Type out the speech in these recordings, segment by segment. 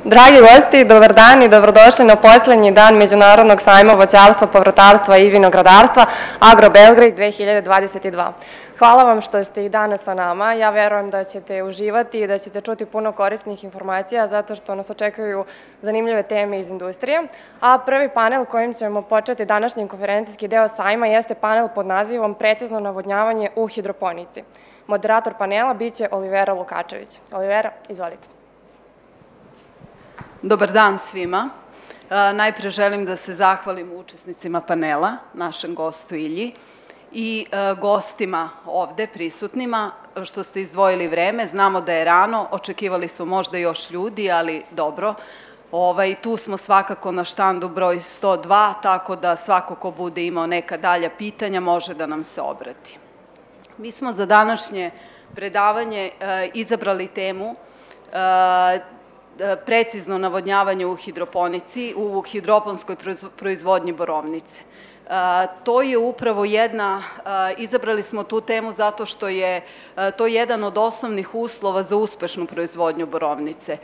Dragi gosti, dobar dan i dobrodošli na poslednji dan Međunarodnog sajma voćarstva, povrtarstva i vinogradarstva Agro Belgrade 2022. Hvala vam što ste i danas sa nama. Ja verujem da ćete uživati i da ćete čuti puno korisnih informacija zato što nas očekuju zanimljive teme iz industrije. A prvi panel kojim ćemo početi današnji konferencijski deo sajma jeste panel pod nazivom Precizno navodnjavanje u hidroponici. Moderator panela biće Olivera Lukačević. Olivera, izvolite. Dobar dan svima. Najpre želim da se zahvalim učesnicima panela, našem gostu Ilji i gostima ovde prisutnima što ste izdvojili vreme. Znamo da je rano, očekivali smo možda još ljudi, ali dobro. Tu smo svakako na štandu broj 102, tako da svako ko bude imao neka dalja pitanja može da nam se obrati. Mi smo za današnje predavanje izabrali temu precizno navodnjavanje u hidroponici, u hidroponskoj proizvodnji borovnice. To je upravo izabrali smo tu temu zato što je to jedan od osnovnih uslova za uspešnu proizvodnju borovnice.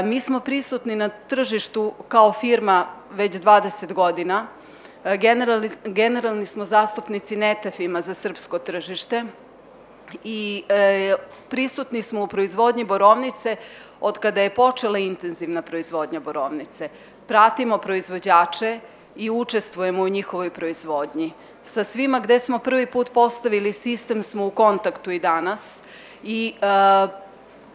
Mi smo prisutni na tržištu kao firma već 20 godina. Generalni smo zastupnici Netafima za srpsko tržište i prisutni smo u proizvodnji borovnice od kada je počela intenzivna proizvodnja borovnice. Pratimo proizvođače i učestvujemo u njihovoj proizvodnji. Sa svima gde smo prvi put postavili sistem smo u kontaktu i danas i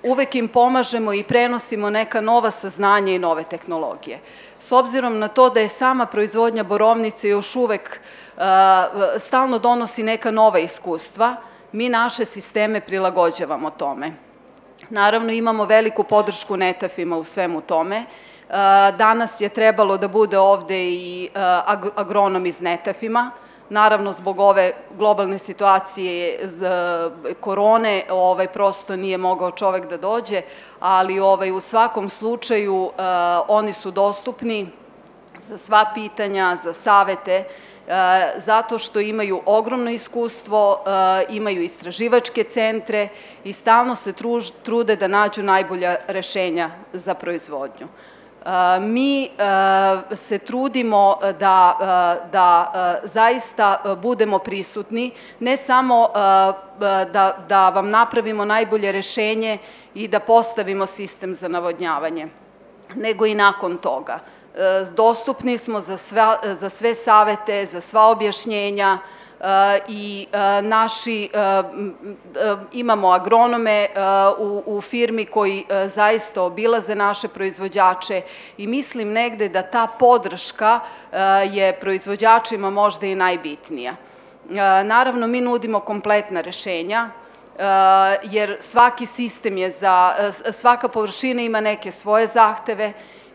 uvek im pomažemo i prenosimo neka nova saznanja i nove tehnologije. S obzirom na to da je sama proizvodnja borovnice još uvek stalno donosi neka nova iskustva, mi naše sisteme prilagođavamo tome. Naravno, imamo veliku podršku Netafima u svemu tome. Danas je trebalo da bude ovde i agronom iz Netafima. Naravno, zbog ove globalne situacije korone, prosto nije mogao čovek da dođe, ali u svakom slučaju oni su dostupni za sva pitanja, za savete, zato što imaju ogromno iskustvo, imaju istraživačke centre i stalno se trude da nađu najbolja rešenja za proizvodnju. Mi se trudimo da zaista budemo prisutni, ne samo da vam napravimo najbolje rešenje i da postavimo sistem za navodnjavanje, nego i nakon toga. Dostupni smo za sve savete, za sva objašnjenja i imamo agronome u firmi koji zaista obilaze naše proizvođače i mislim negde da ta podrška je proizvođačima možda i najbitnija. Naravno, mi nudimo kompletna rešenja, jer svaki sistem svaka površina ima neke svoje zahteve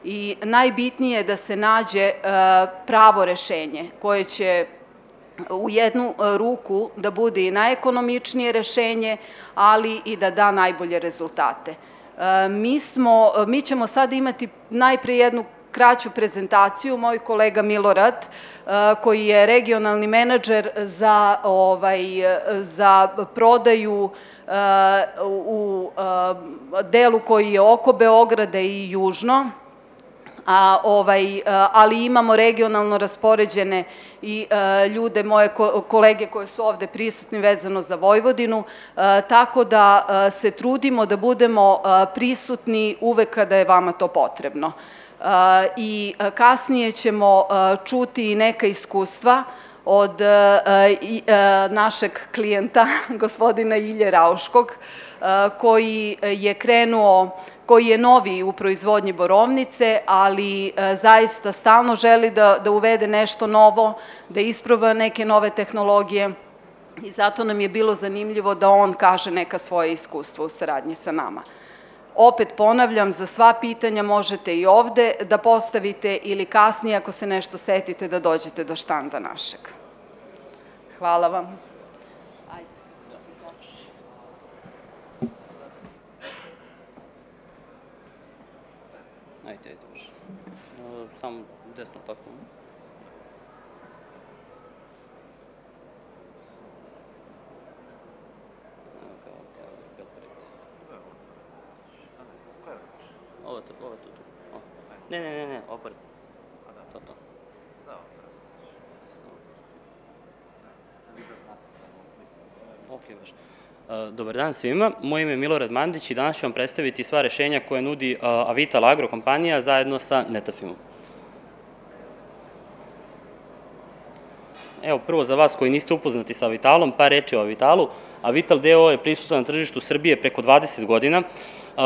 i najbitnije je da se nađe pravo rešenje koje će u jednu ruku da bude i najekonomičnije rešenje, ali i da da najbolje rezultate. Mi ćemo sad imati najpre jednu kraću prezentaciju. Moj kolega Milorad, koji je regionalni menadžer za prodaju u delu koji je oko Beograda i južno, ali imamo regionalno raspoređene i ljude, moje kolege koje su ovde prisutni vezano za Vojvodinu, tako da se trudimo da budemo prisutni uvek kada je vama to potrebno. I kasnije ćemo čuti i neka iskustva od našeg klijenta, gospodina Ilje Rauškog, koji je krenuo, koji je novi u proizvodnji borovnice, ali zaista stalno želi da uvede nešto novo, da isproba neke nove tehnologije i zato nam je bilo zanimljivo da on kaže neka svoja iskustva u saradnji sa nama. Opet ponavljam, za sva pitanja možete i ovde da postavite ili kasnije ako se nešto setite da dođete do štanda našeg. Hvala vam. Ajde, može. Samo desno tako. Ovo je tu. Ne, oprati. To. Ok, baš. Dobar dan svima, moje ime je Milorad Mandić i danas ću vam predstaviti sva rešenja koje nudi Avital Agro kompanija zajedno sa Netafimom. Evo, prvo za vas koji niste upoznati sa Avitalom, par reči o Avitalu. Avital DOO je prisutan na tržištu Srbije preko 20 godina.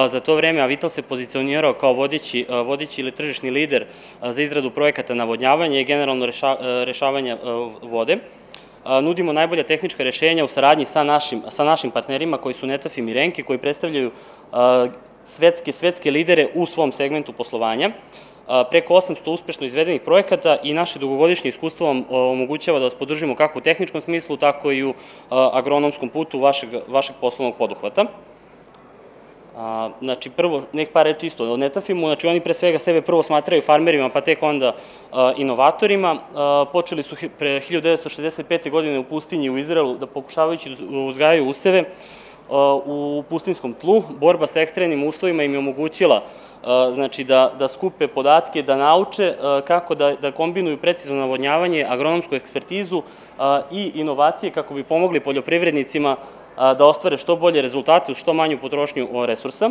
Za to vreme Avital se pozicionirao kao vodeći ili tržišni lider za izradu projekata navodnjavanja i generalno rešavanja vode. Nudimo najbolja tehnička rešenja u saradnji sa našim partnerima koji su Netafim i Renki, koji predstavljaju svetske lidere u svom segmentu poslovanja. Preko 800 uspešno izvedenih projekata i naše dugogodišnje iskustvo vam omogućava da vas podržimo kako u tehničkom smislu, tako i u agronomskom putu vašeg poslovnog poduhvata. Znači, prvo, nek par reči isto o Netafimu, znači oni pre svega sebe prvo smatraju farmerima, pa tek onda inovatorima. Počeli su pre 1965. godine u pustinji u Izraelu da pokušavajući da uzgajaju useve u pustinskom tlu. Borba sa ekstremnim uslovima im je omogućila znači da skupe podatke, da nauče kako da kombinuju precizno navodnjavanje, agronomsku ekspertizu i inovacije kako bi pomogli poljoprivrednicima da ostvare što bolje rezultate uz što manju potrošnju resursa.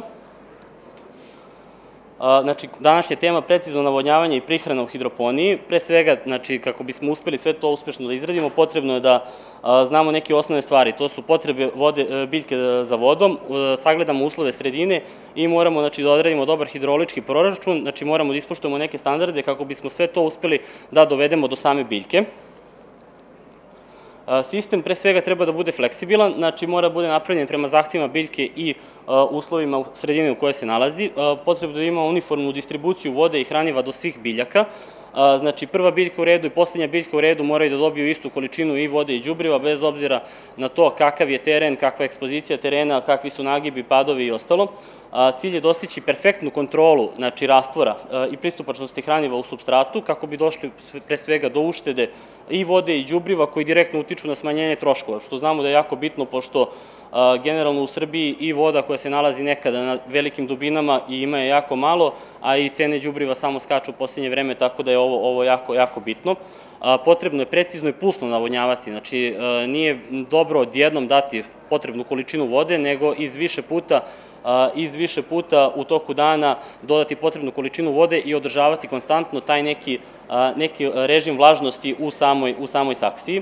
Znači, današnja tema precizno navodnjavanje i prihrana u hidroponiji. Pre svega, znači, kako bismo uspeli sve to uspešno da izradimo, potrebno je da znamo neke osnovne stvari. To su potrebe biljke za vodom, sagledamo uslove sredine i moramo da odredimo dobar hidrološki proračun, znači moramo da ispoštujemo neke standarde kako bismo sve to uspeli da dovedemo do same biljke. Sistem pre svega treba da bude fleksibilan, znači mora da bude napravljen prema zahtevima biljke i uslovima sredine u kojoj se nalazi. Potrebno da ima uniformnu distribuciju vode i hraniva do svih biljaka. Znači prva biljka u redu i poslednja biljka u redu moraju da dobiju istu količinu i vode i đubriva bez obzira na to kakav je teren, kakva je ekspozicija terena, kakvi su nagibi, padovi i ostalo. Cilj je dostići perfektnu kontrolu, znači rastvora i pristupačnosti hraniva u supstratu kako bi došli pre svega do uštede i vode i đubriva koji direktno utiču na smanjenje troškova, što znamo da je jako bitno pošto generalno u Srbiji i voda koja se nalazi nekada na velikim dubinama i ima je jako malo, a i cene đubriva samo skaču u poslednje vreme, tako da je ovo jako bitno. Potrebno je precizno i pulsno navodnjavati, znači nije dobro odjednom dati potrebnu količinu vode, nego iz više puta u toku dana dodati potrebnu količinu vode i održavati konstantno taj neki režim vlažnosti u samoj saksiji.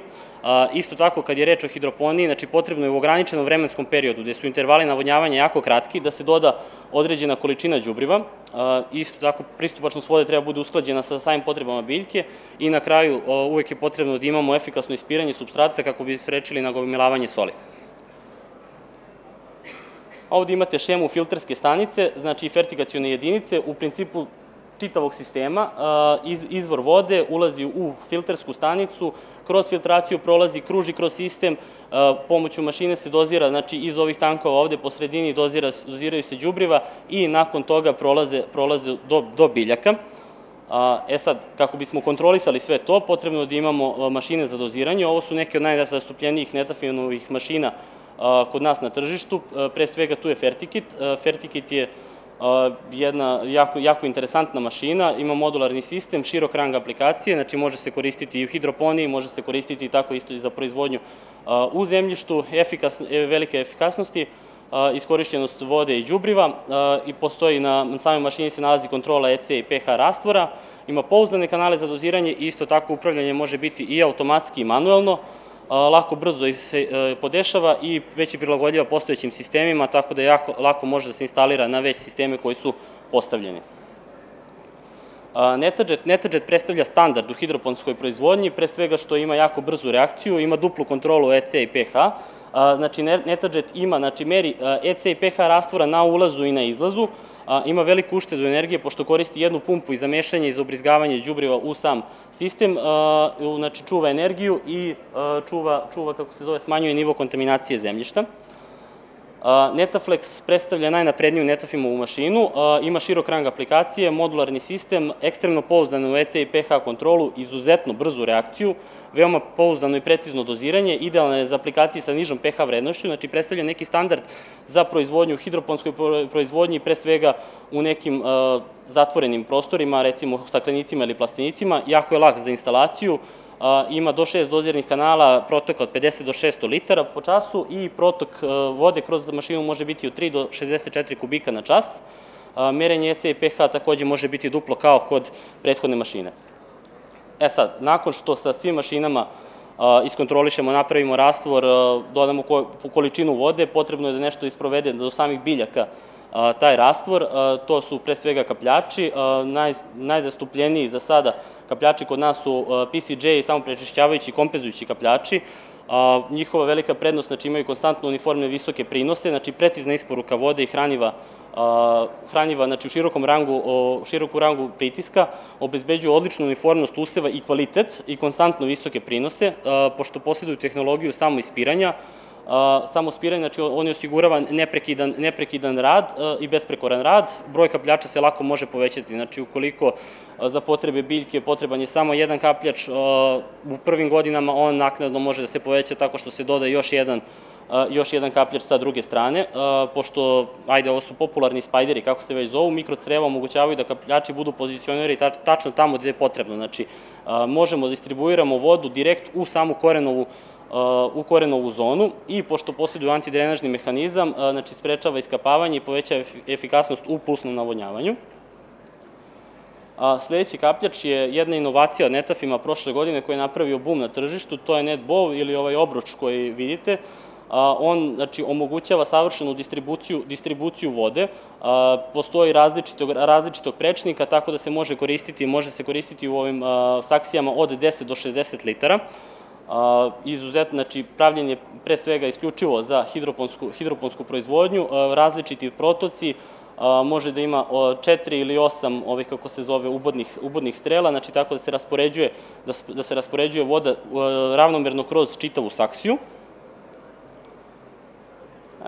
Isto tako, kad je reč o hidroponiji, znači potrebno je u ograničenom vremenskom periodu, gde su intervali navodnjavanja jako kratki, da se doda određena količina đubriva. Isto tako, pristupačnost vode treba bude usklađena sa samim potrebama biljke i na kraju uvek je potrebno da imamo efikasno ispiranje supstrata kako bi sprečili nagomilavanje soli. Ovde imate šemu filterske stanice, znači fertikacione jedinice, u principu čitavog sistema. Izvor vode ulazi u filtersku stanicu, kroz filtraciju prolazi, kruži kroz sistem, pomoću mašine se dozira, znači iz ovih tankova ovde po sredini doziraju se đubriva i nakon toga prolaze do biljaka. Sad, kako bismo kontrolisali sve to, potrebno je da imamo mašine za doziranje. Ovo su neke od najzastupljenijih Netafimovih mašina kod nas na tržištu. Pre svega tu je Fertikit. Fertikit je jedna jako interesantna mašina, ima modularni sistem, širok rang aplikacije, znači može se koristiti i u hidroponiji, može se koristiti i tako isto i za proizvodnju u zemljištu, velike efikasnosti, iskorišćenost vode i đubriva i postoji na samoj mašini se nalazi kontrola EC i pH rastvora, ima pouzdane kanale za doziranje i isto tako upravljanje može biti i automatski i manuelno, lako brzo se podešava i već je prilagodljiva postojećim sistemima, tako da jako lako može da se instalira na već sisteme koji su postavljeni. Netajet predstavlja standard u hidroponskoj proizvodnji, pre svega što ima jako brzu reakciju, ima duplu kontrolu EC i pH, znači Netajet meri EC i pH rastvora na ulazu i na izlazu, ima veliku uštedu energije pošto koristi jednu pumpu i za mešanje i za ubrizgavanje đubriva u sam sistem, znači čuva energiju i čuva, kako se zove, smanjuje nivo kontaminacije zemljišta. Netaflex predstavlja najnapredniju Netafimovu mašinu, ima širok rang aplikacije, modularni sistem, ekstremno pouzdanu EC i pH kontrolu, izuzetno brzu reakciju, veoma pouzdano i precizno doziranje, idealna je za aplikacije sa nižom pH vrednošću, znači predstavlja neki standard za proizvodnju u hidroponskoj proizvodnji, pre svega u nekim zatvorenim prostorima, recimo staklenicima ili plastenicima, jako je lak za instalaciju, ima do 6 dozirnih kanala, protoka od 50 do 600 litara po času i protok vode kroz mašinu može biti od 3 do 64 kubika na čas. Merenje EC i pH takođe može biti duplo kao kod prethodne mašine. Sad, nakon što sa svim mašinama iskontrolišemo, napravimo rastvor, dodamo količinu vode, potrebno je da nešto isprovede do samih biljaka taj rastvor, to su pre svega kapljači, najzastupljeniji za sada kapljači kod nas su PCJ, samoprečišćavajući i kompenzujući kapljači. Njihova velika prednost, znači imaju konstantno uniformne visoke prinose, znači precizna isporuka vode i hraniva, znači u široku rangu pritiska, obezbeđuju odličnu uniformnost useva i kvalitet i konstantno visoke prinose, pošto posjeduju tehnologiju samoispiranja. Samospiranje, znači on je osigurava neprekidan rad i besprekoran rad, broj kapljača se lako može povećati, znači ukoliko za potrebe biljke potreban je samo jedan kapljač, u prvim godinama on naknadno može da se poveća tako što se doda još jedan kapljač sa druge strane, pošto, ovo su popularni spajderi, kako se već zovu, mikrocreva omogućavaju da kapljači budu pozicionirani tačno tamo gde je potrebno, znači možemo da distribuiramo vodu direkt u samu korenovu zonu i pošto posjeduju antidrenažni mehanizam, znači sprečava iskapavanje i poveća efikasnost u pulsnom navodnjavanju. Sledeći kapljač je jedna inovacija od Netafima prošle godine koji je napravio bum na tržištu, to je NetBow ili ovaj obruč koji vidite. On omogućava savršenu distribuciju vode, postoji različitog prečnika, tako da se može koristiti u ovim saksijama od 10 do 60 litara. Izuzetno, znači pravljen je pre svega isključivo za hidroponsku proizvodnju, različiti protoci, može da ima 4 ili 8 ovih, kako se zove, ubodnih strela, znači tako da se raspoređuje voda ravnomerno kroz čitavu saksiju.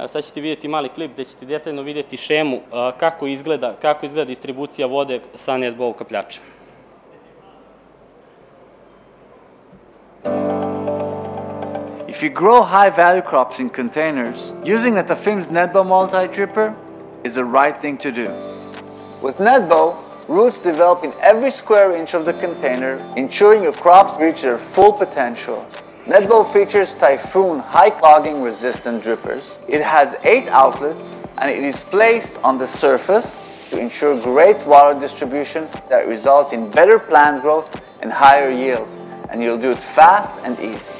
Sad ćete vidjeti mali klip gde ćete detaljno vidjeti šemu kako izgleda distribucija vode sa NetBow kapljača. If you grow high-value crops in containers, using Netafim's NetBow multi-dripper is the right thing to do. With NetBow, roots develop in every square inch of the container, ensuring your crops reach their full potential. NetBow features Typhoon high clogging resistant drippers. It has 8 outlets and it is placed on the surface to ensure great water distribution that results in better plant growth and higher yields, and you'll do it fast and easy.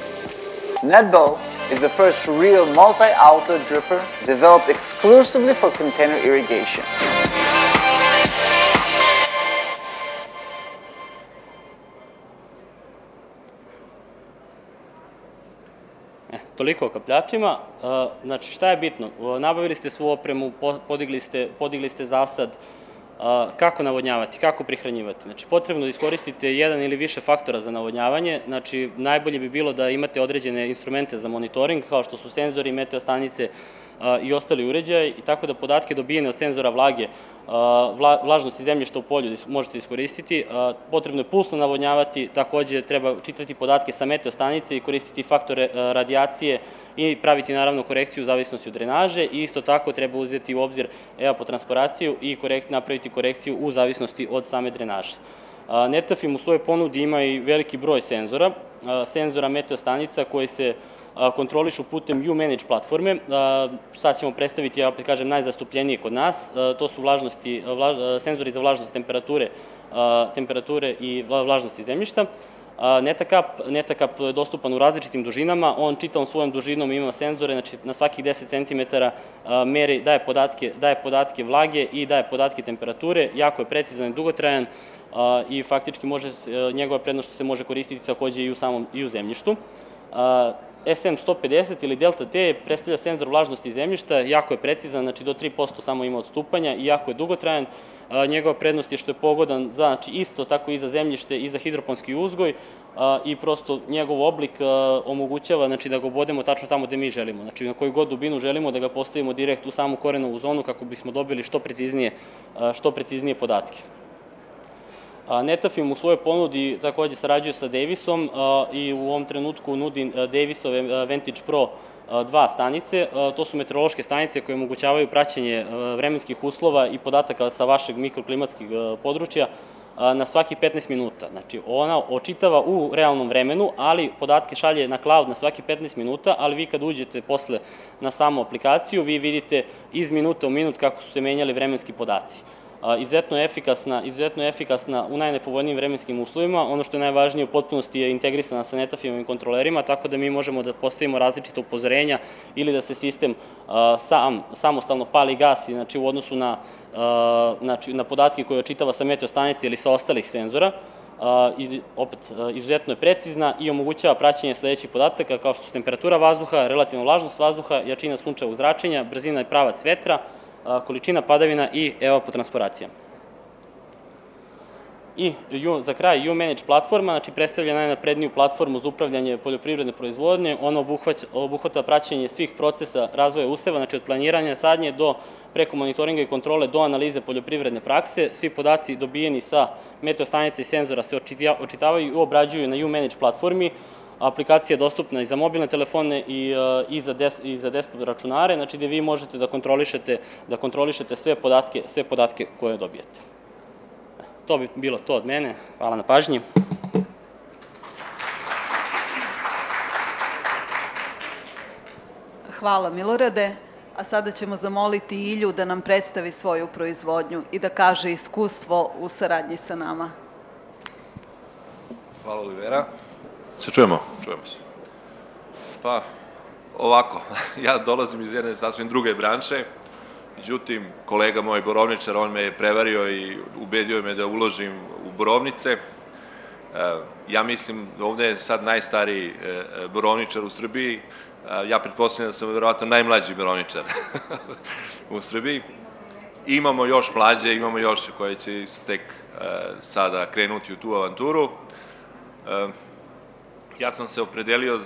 NetBow is the first real multi-outlet dripper developed exclusively for container irrigation. Toliko o kapljačima. Znači, šta je bitno? Nabavili ste svu opremu, podigli ste zasad, kako navodnjavati, kako prihranjivati. Znači, potrebno da iskoristite jedan ili više faktora za navodnjavanje. Znači, najbolje bi bilo da imate određene instrumente za monitoring, kao što su senzori, meteostanice i ostali uređaji, i tako da podatke dobijene od senzora vlage, vlažnosti zemljišta u polju možete iskoristiti. Potrebno je pulsno navodnjavati, takođe treba čitati podatke sa meteostanice i koristiti faktore radijacije i praviti naravno korekciju u zavisnosti od drenaže, i isto tako treba uzeti u obzir evapotranspiraciju i napraviti korekciju u zavisnosti od same drenaže. Netafim u svojoj ponudi ima i veliki broj senzora meteostanica koji se kontrolišu putem U-Manage platforme. Sad ćemo predstaviti, opet kažem, najzastupljenije kod nas. To su senzori za vlažnost temperature i vlažnosti zemljišta. Netacap je dostupan u različitim dužinama, on čitavom svojom dužinom ima senzore, znači na svakih 10 cm meri, daje podatke vlage i daje podatke temperature, jako je precizan i dugotrajan i faktički njegova prednost što se može koristiti takođe i u zemljištu. SM150 ili Delta T predstavlja senzor vlažnosti zemljišta, jako je precizan, znači do 3% samo ima odstupanja i jako je dugotrajan. Njegova prednost je što je pogodan znači isto tako i za zemljište i za hidroponski uzgoj i prosto njegov oblik omogućava znači, da ga obodemo tačno tamo gde mi želimo. Znači na koju god dubinu želimo da ga postavimo direkt u samu korenovu zonu kako bismo dobili što preciznije podatke. Netafim u svojoj ponudi takođe sarađuje sa Davisom i u ovom trenutku nudi Davisove Vantage Pro 2 stanice. To su meteorološke stanice koje omogućavaju praćenje vremenskih uslova i podataka sa vašeg mikroklimatskih područja na svaki 15 minuta. Znači, ona očitava u realnom vremenu, ali podatke šalje na cloud na svaki 15 minuta, ali vi kad uđete posle na samu aplikaciju, vi vidite iz minuta u minut kako su se menjali vremenski podaci. Izuzetno je efikasna u najnepovoljnijim vremenskim uslovima. Ono što je najvažnije u potpunosti je integrisana sa Netafimovim kontrolerima, tako da mi možemo da postavimo različite upozorenja ili da se sistem samostalno pali i gasi, znači u odnosu na podatke koje očitava sa meteostanice ili sa ostalih senzora. Opet, izuzetno je precizna i omogućava praćenje sledećih podataka kao što su temperatura vazduha, relativna vlažnost vazduha, jačina sunčevog zračenja, brzina i pravac vetra, količina padavina i evapotranspiracija. I za kraj U-Manage platforma, znači predstavlja najnapredniju platformu za upravljanje poljoprivredne proizvodnje. Ona obuhvata praćenje svih procesa razvoja useva, znači od planiranja sadnje do preko monitoringa i kontrole do analize poljoprivredne prakse. Svi podaci dobijeni sa meteostanice i senzora se očitavaju i obrađuju na U-Manage platformi. Aplikacija je dostupna i za mobilne telefone i za desktop računare, znači gde vi možete da kontrolišete sve podatke koje dobijete. To bi bilo to od mene. Hvala na pažnji. Hvala Milorade, a sada ćemo zamoliti Ilju da nam predstavi svoju proizvodnju i da kaže iskustvo u saradnji sa nama. Hvala Olivera. Se čujemo? Čujemo se. Pa, ovako, ja dolazim iz jedne sasvim druge branše, međutim, kolega moj borovničar, on me je prevario i ubedio me da uložim u borovnice. Ja mislim, ovde je sad najstariji borovničar u Srbiji, ja pretpostavljam da sam verovatno najmlađi borovničar u Srbiji. Imamo još mlađe, imamo još koje će isto tek sada krenuti u tu avanturu. Ja sam se opredelio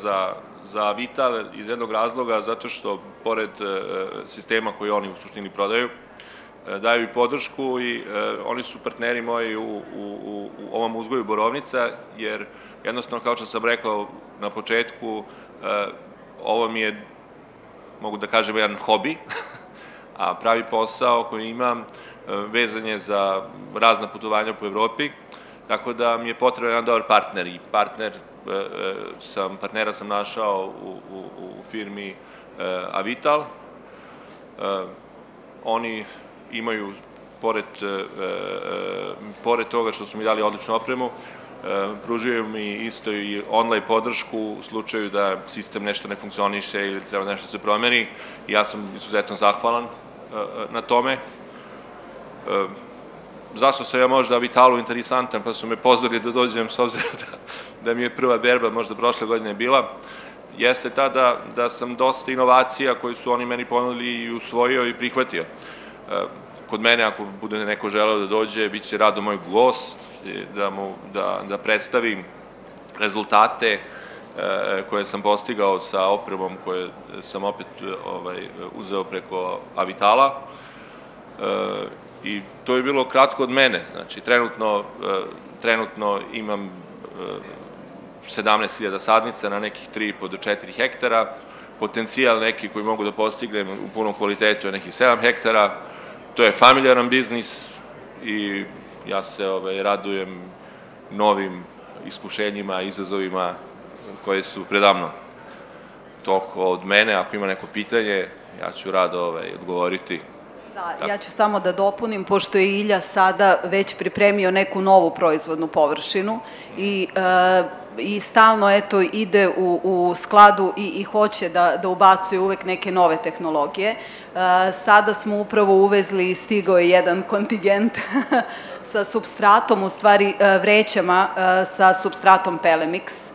za Avital iz jednog razloga, zato što pored sistema koji oni u suštini prodaju, daju i podršku i oni su partneri moji u ovom uzgoju borovnica, jer jednostavno, kao što sam rekao na početku, ovo mi je, mogu da kažem, jedan hobi, a pravi posao koji imam vezan je za razna putovanja po Evropi, tako da mi je potreban jedan dobar partner i partnera sam našao u firmi Avital. Oni imaju, pored toga što su mi dali odličnu opremu, pružuju mi isto i online podršku u slučaju da sistem nešto ne funkcioniše ili treba nešto se promeni. Ja sam izuzetno zahvalan na tome. Zašto sam ja možda Avitalu interesantan, pa su me pozvali da dođem, s obzirom da mi je prva berba možda prošle godine bila, jeste ta da sam dosta inovacija koje su oni meni ponudili i usvojio i prihvatio. Kod mene, ako bude neko želeo da dođe, bit će rado moj gost, da predstavim rezultate koje sam postigao sa opremom koje sam opet uzeo preko Avitala. I to je bilo kratko od mene. Znači, trenutno imam 17.000 sadnica na nekih 3,5 do 4 hektara. Potencijal neki koji mogu da postignem u punom kvalitetu je nekih 7 hektara. To je familijaran biznis i ja se radujem novim iskušenjima, izazovima koje su predamno. Toliko od mene, ako ima neko pitanje, ja ću rado odgovoriti. Da, ja ću samo da dopunim, pošto je Ilja sada već pripremio neku novu proizvodnu površinu i stalno ide u skladu i hoće da ubacuje uvek neke nove tehnologije. Sada smo upravo uvezli i stigao je jedan kontingent sa substratom, u stvari vrećama sa substratom Pelemix.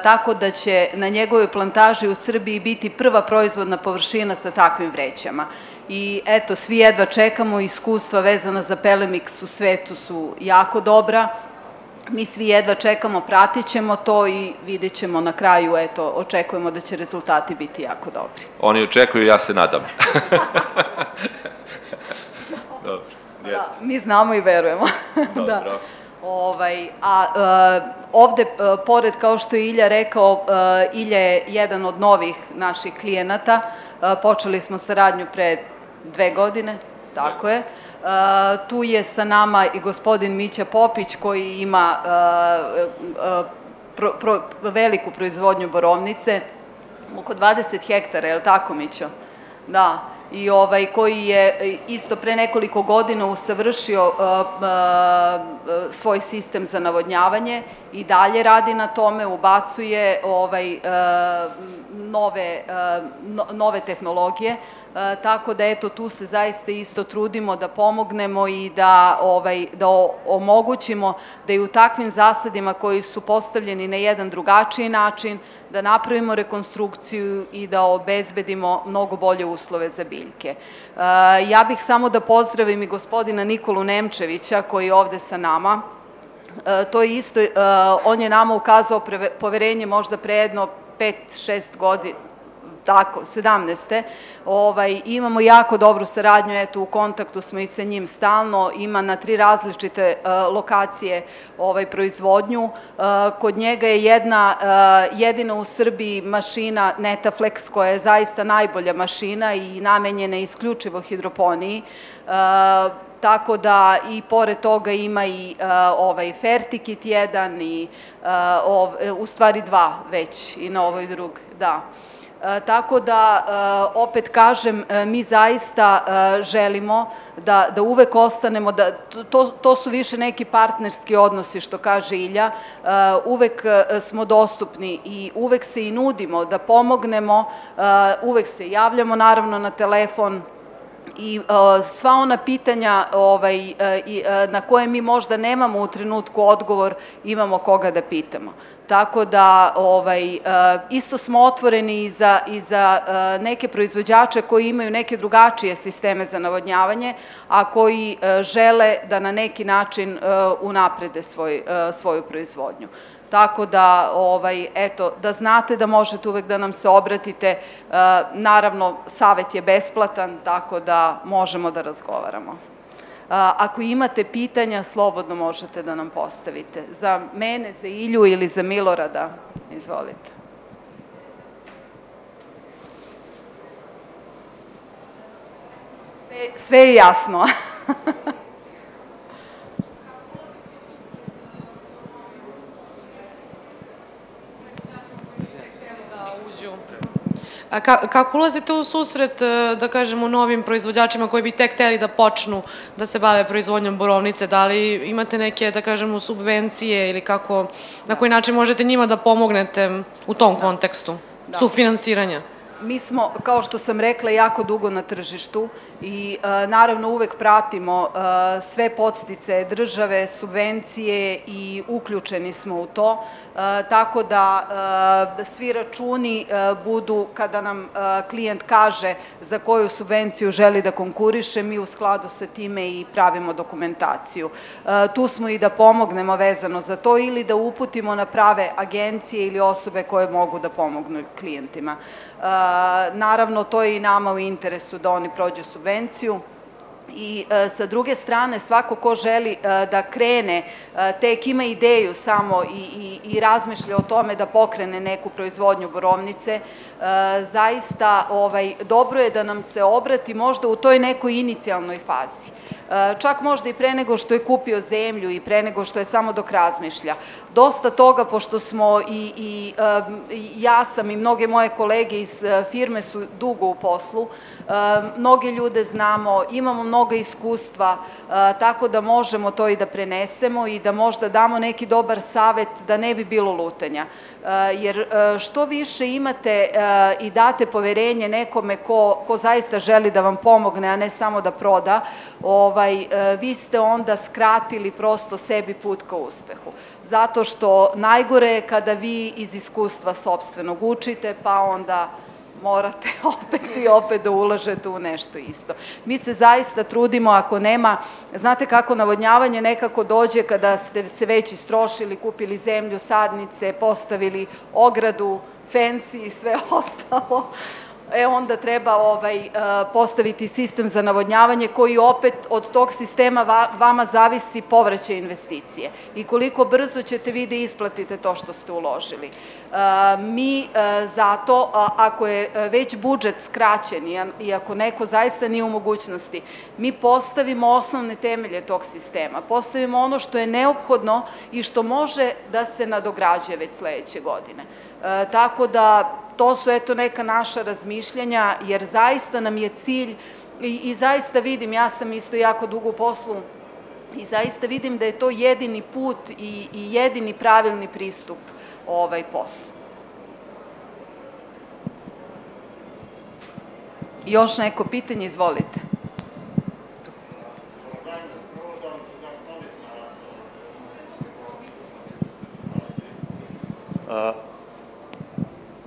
tako da će na njegovoj plantaži u Srbiji biti prva proizvodna površina sa takvim vrećama. I eto, svi jedva čekamo, iskustva vezana za Pelemix u svetu su jako dobra, mi svi jedva čekamo, pratit ćemo to i vidjet ćemo na kraju, eto, očekujemo da će rezultati biti jako dobri. Oni očekuju, ja se nadam. Dobro, jeste. Mi znamo i verujemo. Dobro. Ovde, pored, kao što je Ilja rekao, Ilja je jedan od novih naših klijenata. Počeli smo saradnju pre 2 godine, tako je. Tu je sa nama i gospodin Mića Popić koji ima veliku proizvodnju borovnice, oko 20 hektara, je li tako, Mićo? Da. I koji je isto pre nekoliko godina usavršio svoj sistem za navodnjavanje i dalje radi na tome, ubacuje nove tehnologije, tako da eto tu se zaista isto trudimo da pomognemo i da omogućimo da i u takvim zasadima koji su postavljeni na jedan drugačiji način, da napravimo rekonstrukciju i da obezbedimo mnogo bolje uslove za biljke. Ja bih samo da pozdravim i gospodina Nikolu Nemčevića koji je ovde sa nama. To je isto, on je nama ukazao poverenje možda pre jedno 5-6 godina, tako, 17. Imamo jako dobru saradnju, eto, u kontaktu smo i sa njim stalno, ima na 3 različite lokacije proizvodnju. Kod njega je jedina u Srbiji mašina Netaflex koja je zaista najbolja mašina i namenjena isključivo hidroponiji. Tako da i pored toga ima i Fertikit 1 i u stvari 2 već i na ovoj drugoj, da. Tako da, opet kažem, mi zaista želimo da uvek ostanemo, to su više neki partnerski odnosi, što kaže Ilja, uvek smo dostupni i uvek se i nudimo da pomognemo, uvek se javljamo naravno na telefon, i sva ona pitanja na koje mi možda nemamo u trenutku odgovor, imamo koga da pitamo. Tako da isto smo otvoreni i za neke proizvođače koji imaju neke drugačije sisteme za navodnjavanje, a koji žele da na neki način unaprede svoju proizvodnju. Tako da, eto, da znate da možete uvek da nam se obratite. Naravno, savet je besplatan, tako da možemo da razgovaramo. Ako imate pitanja, slobodno možete da nam postavite. Za mene, za Ilju ili za Milorada, izvolite. Sve je jasno. Kako ulazite u susret, da kažemo, novim proizvođačima koji bi tek hteli da počnu da se bave proizvodnjom borovnice? Da li imate neke, da kažemo, subvencije ili na koji način možete njima da pomognete u tom kontekstu sufinansiranja? Mi smo, kao što sam rekla, jako dugo na tržištu i naravno uvek pratimo sve podsticaje države, subvencije i uključeni smo u to, tako da svi računi budu, kada nam klijent kaže za koju subvenciju želi da konkuriše, mi u skladu sa time i pravimo dokumentaciju. Tu smo i da pomognemo vezano za to ili da uputimo na prave agencije ili osobe koje mogu da pomognu klijentima. Naravno, to je i nama u interesu da oni prođu subvenciju i sa druge strane svako ko želi da krene, tek ima ideju samo i razmišlja o tome da pokrene neku proizvodnju borovnice, zaista dobro je da nam se obrati možda u toj nekoj inicijalnoj fazi. Čak možda i pre nego što je kupio zemlju i pre nego što je samo dok razmišlja. Dosta toga, pošto smo i ja sam i mnoge moje kolege iz firme su dugo u poslu, mnoge ljude znamo, imamo mnogo iskustva, tako da možemo to i da prenesemo i da možda damo neki dobar savet da ne bi bilo lutanja. Jer što više imate i date poverenje nekome ko zaista želi da vam pomogne, a ne samo da proda, vi ste onda skratili prosto sebi put ka uspehu. Zato što najgore je kada vi iz iskustva sopstvenog učite, pa onda morate opet da ulažete u nešto isto. Mi se zaista trudimo, ako nema, znate kako navodnjavanje nekako dođe kada ste se već istrošili, kupili zemlju, sadnice, postavili ogradu, fensi i sve ostalo, onda treba postaviti sistem za navodnjavanje koji opet od tog sistema vama zavisi povraćaj investicije i koliko brzo ćete vi da isplatite to što ste uložili. Mi zato, ako je već budžet skraćen i ako neko zaista nije u mogućnosti, mi postavimo osnovne temelje tog sistema, postavimo ono što je neophodno i što može da se nadograđuje već sledeće godine. Tako da to su neka naša razmišljanja, jer zaista nam je cilj i zaista vidim, ja sam isto jako dugo u poslu i zaista vidim da je to jedini put i jedini pravilni pristup poslu. Još neko pitanje, izvolite.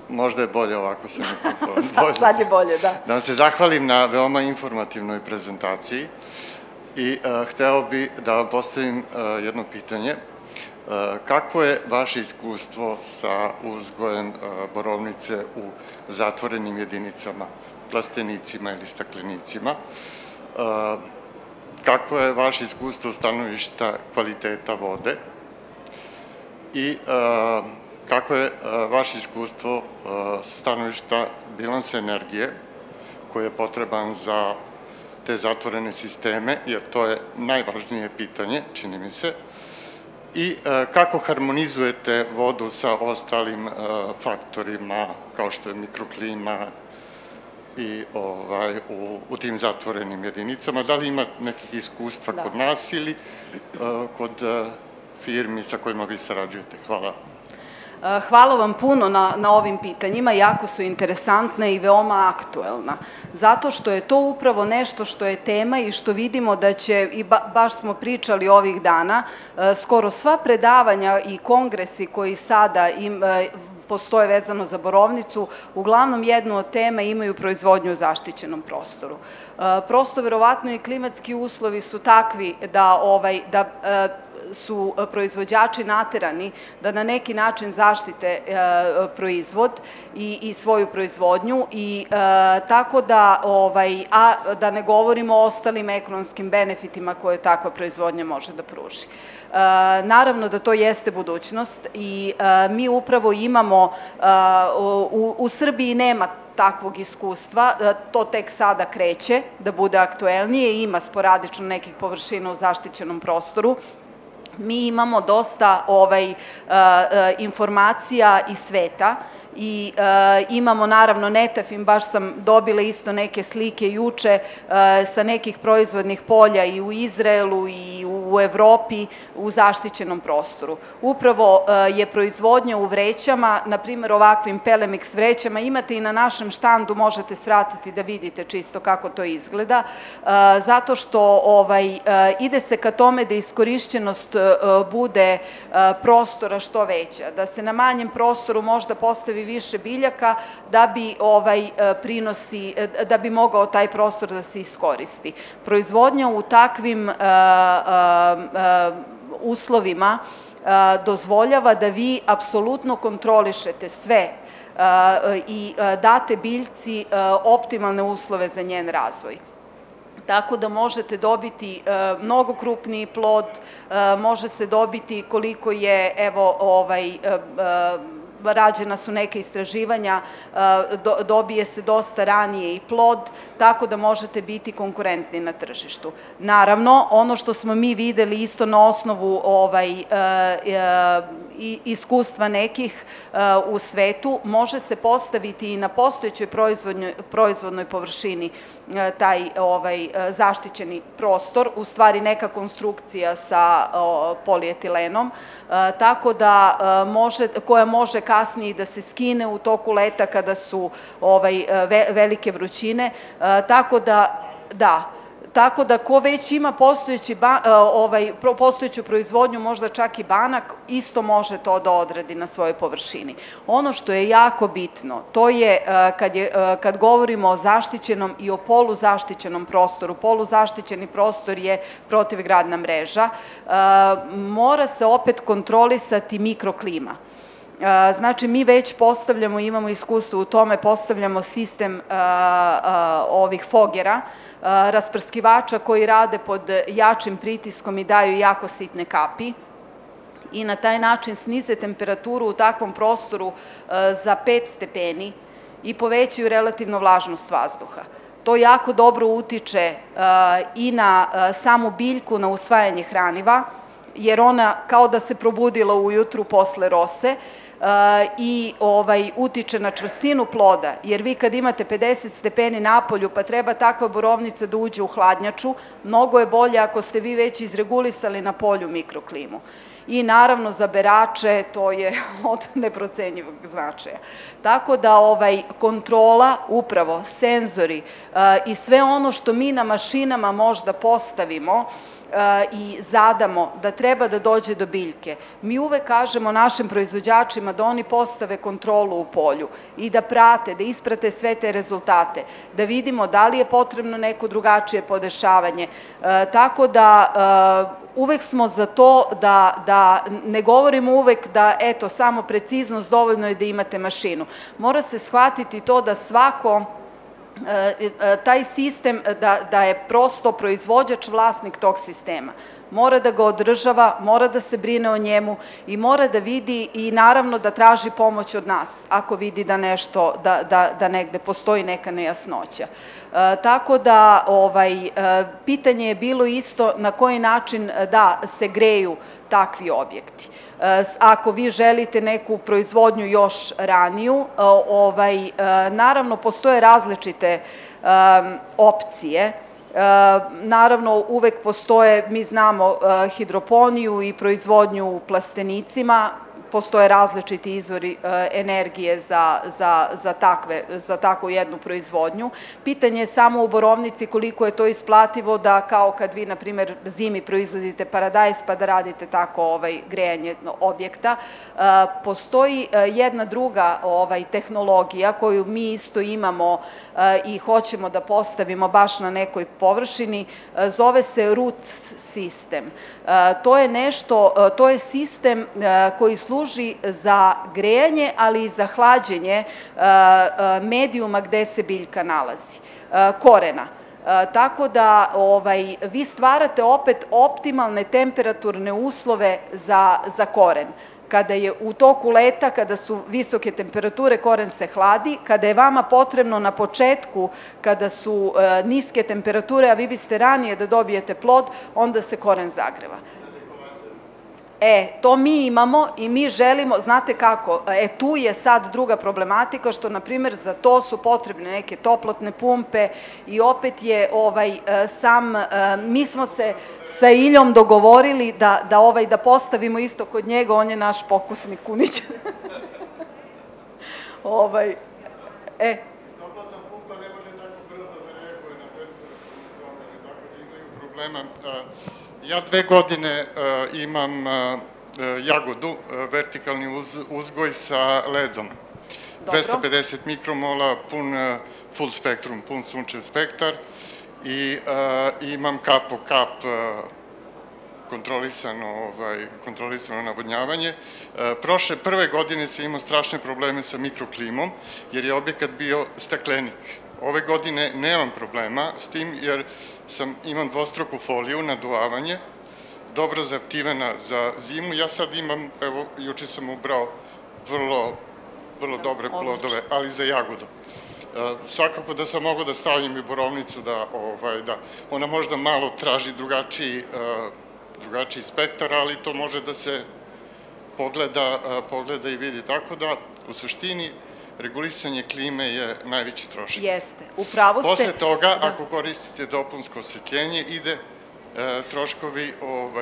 Možda je bolje ovako sa mikrofonom. Sad je bolje, da. Da vam se zahvalim na veoma informativnoj prezentaciji i hteo bi da vam postavim jedno pitanje. Kakvo je vaše iskustvo sa uzgojem borovnice u zatvorenim jedinicama, plastenicima ili staklenicima? Kakvo je vaše iskustvo stanovišta kvaliteta vode? I kako je vaše iskustvo stanovišta bilansa energije koji je potreban za te zatvorene sisteme, jer to je najvažnije pitanje, čini mi se, i kako harmonizujete vodu sa ostalim faktorima kao što je mikroklima i u tim zatvorenim jedinicama? Da li ima nekih iskustva kod nas ili kod firmi sa kojima vi sarađujete? Hvala. Hvala vam puno na ovim pitanjima, jako su interesantna i veoma aktuelna, zato što je to upravo nešto što je tema i što vidimo da će, i baš smo pričali ovih dana, skoro sva predavanja i kongresi koji sada postoje vezano za borovnicu, uglavnom jednu od tema imaju proizvodnju u zaštićenom prostoru. Prosto, verovatno i klimatski uslovi su takvi da su proizvođači naterani da na neki način zaštite proizvod i svoju proizvodnju i tako da, a da ne govorimo o ostalim ekonomskim benefitima koje takva proizvodnja može da pruži. Naravno da to jeste budućnost i mi upravo imamo, u Srbiji nema takvog iskustva, to tek sada kreće da bude aktuelnije, ima sporadično nekih površina u zaštićenom prostoru. Mi imamo dosta informacija iz sveta i imamo naravno Netafim, baš sam dobila isto neke slike juče sa nekih proizvodnih polja i u Izraelu i u Evropi u zaštićenom prostoru. Upravo je proizvodnja u vrećama, na primjer ovakvim Pelemix vrećama, imate i na našem štandu, možete svratiti da vidite čisto kako to izgleda, zato što ide se ka tome da iskorišćenost bude prostora što veća, da se na manjem prostoru možda postavi više biljaka da bi da bi mogao taj prostor da se iskoristi. Proizvodnja u takvim uslovima dozvoljava da vi apsolutno kontrolišete sve i date biljci optimalne uslove za njen razvoj. Tako da možete dobiti mnogo krupniji plod, može se dobiti koliko je, evo, rađena su neke istraživanja, dobije se dosta ranije i plod, tako da možete biti konkurentni na tržištu. Naravno, ono što smo mi videli isto na osnovu iskustva nekih u svetu, može se postaviti i na postojećoj proizvodnoj površini taj zaštićeni prostor, u stvari neka konstrukcija sa polietilenom, tako da koja može kasnije da se skine u toku leta kada su velike vrućine, tako da, Tako da ko već ima postojeću proizvodnju, možda čak i banak, isto može to da odradi na svojoj površini. Ono što je jako bitno, to je kad govorimo o zaštićenom i o poluzaštićenom prostoru, poluzaštićeni prostor je protivgradna mreža, mora se opet kontrolisati mikroklima. Znači, mi već postavljamo, imamo iskustvo u tome, postavljamo sistem ovih fogera, rasprskivača koji rade pod jačim pritiskom i daju jako sitne kapi i na taj način snize temperaturu u takvom prostoru za 5 stepeni i povećaju relativno vlažnost vazduha. To jako dobro utiče i na samu biljku, na usvajanje hraniva, jer ona kao da se probudila ujutru posle rose, i utiče na čvrstinu ploda, jer vi kad imate 50 stepeni napolju pa treba takva borovnica da uđe u hladnjaču, mnogo je bolje ako ste vi već izregulisali na polju mikroklimu. I naravno za berače to je od neprocenjivog značaja. Tako da kontrola, upravo senzori i sve ono što mi na mašinama možda postavimo i zadamo da treba da dođe do biljke. Mi uvek kažemo našim proizvođačima da oni postave kontrolu u polju i da prate, da isprate sve te rezultate, da vidimo da li je potrebno neko drugačije podešavanje. Tako da uvek smo za to da ne govorimo uvek da eto samo preciznost dovoljno je da imate mašinu. Mora se shvatiti to da svako taj sistem, da je prosto proizvođač vlasnik tog sistema. Mora da ga održava, mora da se brine o njemu i mora da vidi i naravno da traži pomoć od nas ako vidi da nešto, da negde postoji neka nejasnoća. Tako da pitanje je bilo isto na koji način da se greju takvi objekti. Ako vi želite neku proizvodnju još raniju, naravno postoje različite opcije. Naravno uvek postoje, mi znamo hidroponiju i proizvodnju u plastenicima, postoje različiti izvori energije za takvu jednu proizvodnju. Pitanje je samo u borovnici koliko je to isplativo da kao kad vi, na primer, zimi proizvodite paradajz pa da radite tako grejanje objekta. Postoji jedna druga tehnologija koju mi isto imamo i hoćemo da postavimo baš na nekoj površini, zove se root sistem. To je nešto, to je sistem koji služi za grejanje, ali i za hlađenje medijuma gde se biljka nalazi, korena. Tako da vi stvarate opet optimalne temperaturne uslove za koren. Kada je u toku leta, kada su visoke temperature, koren se hladi. Kada je vama potrebno na početku, kada su niske temperature, a vi biste ranije da dobijete plod, onda se koren zagreva. To mi imamo i mi želimo, znate kako, tu je sad druga problematika što, na primjer, za to su potrebne neke toplotne pumpe i opet je mi smo se sa Iljom dogovorili da postavimo isto kod njega, on je naš pokusni kunić. Toplotna pumpa ne može tako brzo da reaguje na temperaturne promene, tako da imaju problema. Ja 2 godine imam jagodu, vertikalni uzgoj sa ledom. 250 mikromola, pun full spektrum, pun sunčev spektar i imam kap po kap kontrolisano navodnjavanje. Prve godine sam imao strašne probleme sa mikroklimom jer je objekat bio staklenik. Ove godine nemam problema s tim jer imam dvostruku foliju, naduvavanje, dobro zaaktivena za zimu. Ja sad imam, evo, juče sam ubrao vrlo dobre plodove, ali za jagodu. Svakako da sam mogao da stavim i borovnicu, da ona možda malo traži drugačiji spektar, ali to može da se pogleda i vidi. Tako da, u suštini, regulisanje klime je najveći trošak. Jeste, upravo ste. Posle toga, ako koristite dopunsko osvetljenje, ide troškovi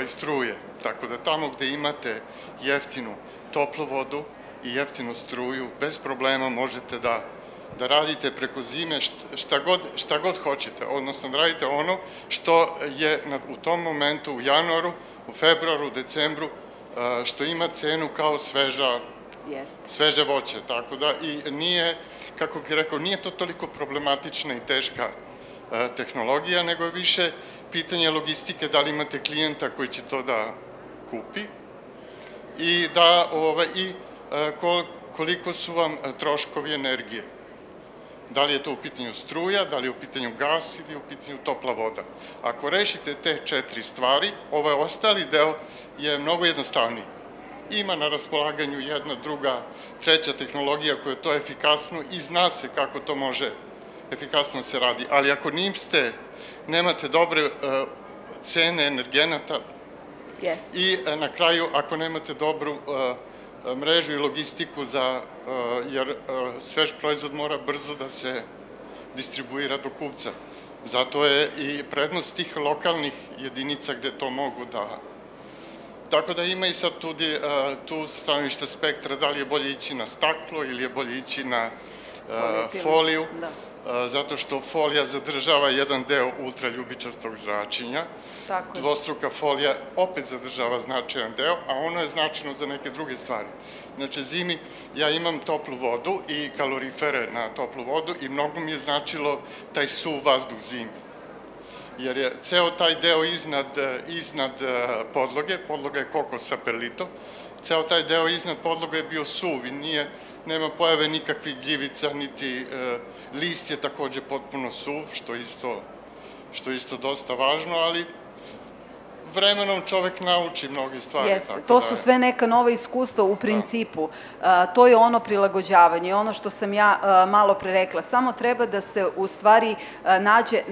struje. Tako da tamo gde imate jeftinu toplu vodu i jeftinu struju, bez problema možete da da radite preko zime šta god hoćete, odnosno da radite ono što je u tom momentu u januaru, u februaru, decembru, što ima cenu kao sveže voće, tako da i nije, kako bih rekao, nije to toliko problematična i teška tehnologija, nego je više pitanje logistike, da li imate klijenta koji će to da kupi i koliko su vam troškovi energije. Da li je to u pitanju struja, da li je u pitanju gas ili je u pitanju topla voda. Ako rešite te 4 stvari, ovaj ostali deo je mnogo jednostavniji. Ima na raspolaganju jedna, druga, treća tehnologija koja je to efikasno i zna se kako to može efikasno se radi. Ali ako nemate dobre cene energenata i na kraju ako nemate dobru mrežu i logistiku jer svež proizvod mora brzo da se distribuira do kupca. Zato je i prednost tih lokalnih jedinica gde to mogu da... Tako da ima i sad tu stanovište spektra, da li je bolje ići na staklo ili je bolje ići na foliju, zato što folija zadržava jedan deo ultraljubičastog zračenja. Dvostruka folija opet zadržava značajan deo, a ono je značajno za neke druge stvari. Znači, zimi ja imam toplu vodu i kalorifere na toplu vodu i mnogo mi je značilo taj suv vazduh zimi. Jer je ceo taj deo iznad podloge, podloga je kokos sa perlitom, ceo taj deo iznad podloga je bio suv i nema pojave nikakvih gljivica, niti list je takođe potpuno suv, što je isto dosta važno, ali vremenom čovek nauči mnoge stvari. Jeste, to su sve neka nova iskustva u principu. To je ono prilagođavanje, ono što sam ja malo pre rekla. Samo treba da se u stvari nađe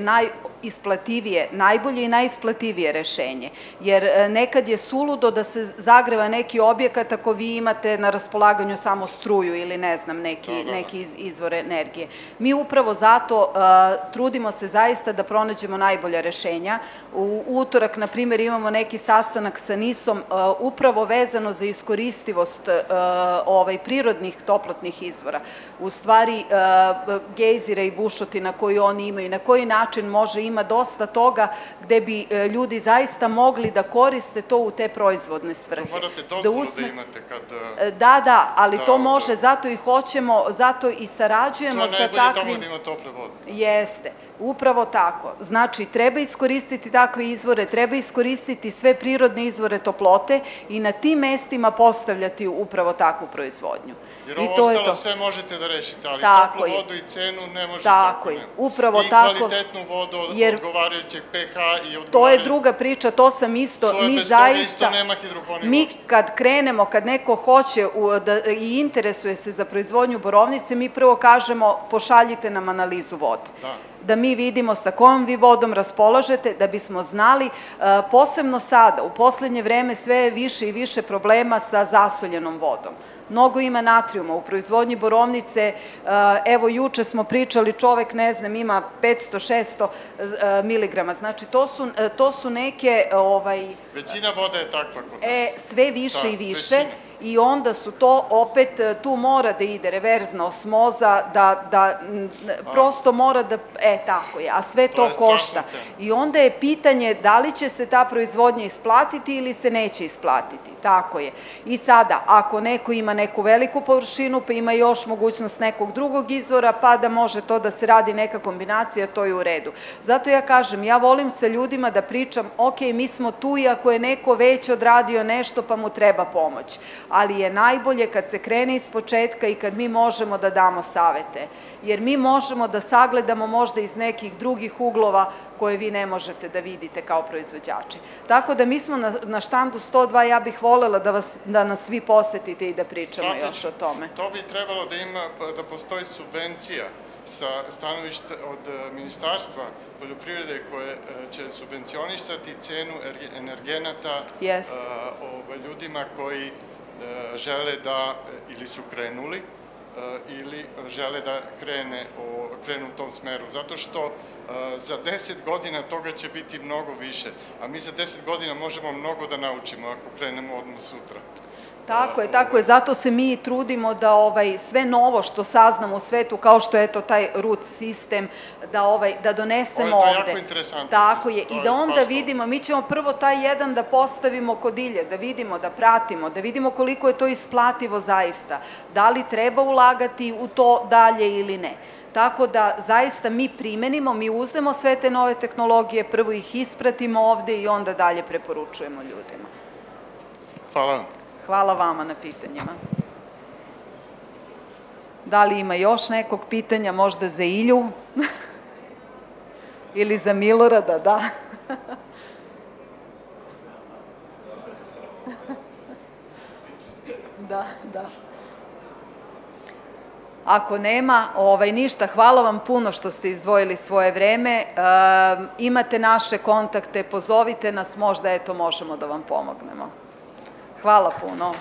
isplativije, najbolje i najisplativije rešenje. Jer nekad je suludo da se zagreva neki objekat ako vi imate na raspolaganju samo struju ili ne znam, neki izvor energije. Mi upravo zato trudimo se zaista da pronađemo najbolja rešenja. U utorak, na primjer, imamo neki sastanak sa NIS-om upravo vezano za iskoristivost prirodnih toplotnih izvora. U stvari, gejzira i bušotina koju oni imaju, na koji način ima dosta toga gde bi ljudi zaista mogli da koriste to u te proizvodne svrhe. To morate dozvolu da imate kad... Da, ali to može, zato i hoćemo, zato i sarađujemo sa takvim... To je najbolje tamo da ima tople vode. Jeste. Upravo tako. Znači, treba iskoristiti takve izvore, treba iskoristiti sve prirodne izvore toplote i na tim mestima postavljati upravo takvu proizvodnju. Jer ovo ostalo sve možete da rešite, ali toplu vodu i cenu ne možete. Tako je, upravo tako. I kvalitetnu vodu od odgovarajućeg pH i odgovarajućeg... To je druga priča, to sam isto, mi zaista... Isto nema hidroponije. Mi kad krenemo, kad neko hoće i interesuje se za proizvodnju borovnice, mi prvo kažemo pošaljite nam analizu vode. Da mi vidimo sa kojom vi vodom raspolažete, da bismo znali, posebno sada, u poslednje vreme sve je više i više problema sa zasoljenom vodom. Mnogo ima natrijuma u proizvodnji borovnice, evo juče smo pričali, čovek ne znam ima 500-600 miligrama, znači to su neke... Većina vode je takva kod nas. Sve više i više. I onda su to opet, tu mora da ide reverzna osmoza, da prosto mora da, tako je, a sve to košta. I onda je pitanje da li će se ta proizvodnja isplatiti ili se neće isplatiti, tako je. I sada, ako neko ima neku veliku površinu, pa ima još mogućnost nekog drugog izvora, pa da može to da se radi neka kombinacija, to je u redu. Zato ja kažem, ja volim sa ljudima da pričam, ok, mi smo tu i ako je neko već odradio nešto, pa mu treba pomoć. Ali je najbolje kad se krene iz početka i kad mi možemo da damo savete. Jer mi možemo da sagledamo možda iz nekih drugih uglova koje vi ne možete da vidite kao proizvođači. Tako da mi smo na štandu 102, ja bih volela da nas svi posetite i da pričamo još o tome. To bi trebalo da postoji subvencija sa stanovišta od Ministarstva poljoprivrede koje će subvencionisati cenu energenata ljudima koji žele da, ili su krenuli ili žele da krenu u tom smeru. Zato što za 10 godina toga će biti mnogo više, a mi za 10 godina možemo mnogo da naučimo ako krenemo odmah sutra. Tako je, zato se mi trudimo da sve novo što saznamo u svetu, kao što je taj root sistem, da donesemo ovde. To je jako interesantno. Tako je, i da onda vidimo, mi ćemo prvo taj jedan da postavimo kod Ilje, da vidimo, da pratimo, da vidimo koliko je to isplativo zaista, da li treba ulagati u to dalje ili ne. Tako da zaista mi primenimo, mi uzmemo sve te nove tehnologije, prvo ih ispratimo ovde i onda dalje preporučujemo ljudima. Hvala vam. Hvala vama na pitanjima. Da li ima još nekog pitanja, možda za Ilju? Ili za Milorada, da. Da. Ako nema, ništa, hvala vam puno što ste izdvojili svoje vreme. Imate naše kontakte, pozovite nas, možda možemo da vam pomognemo. Hvala puno.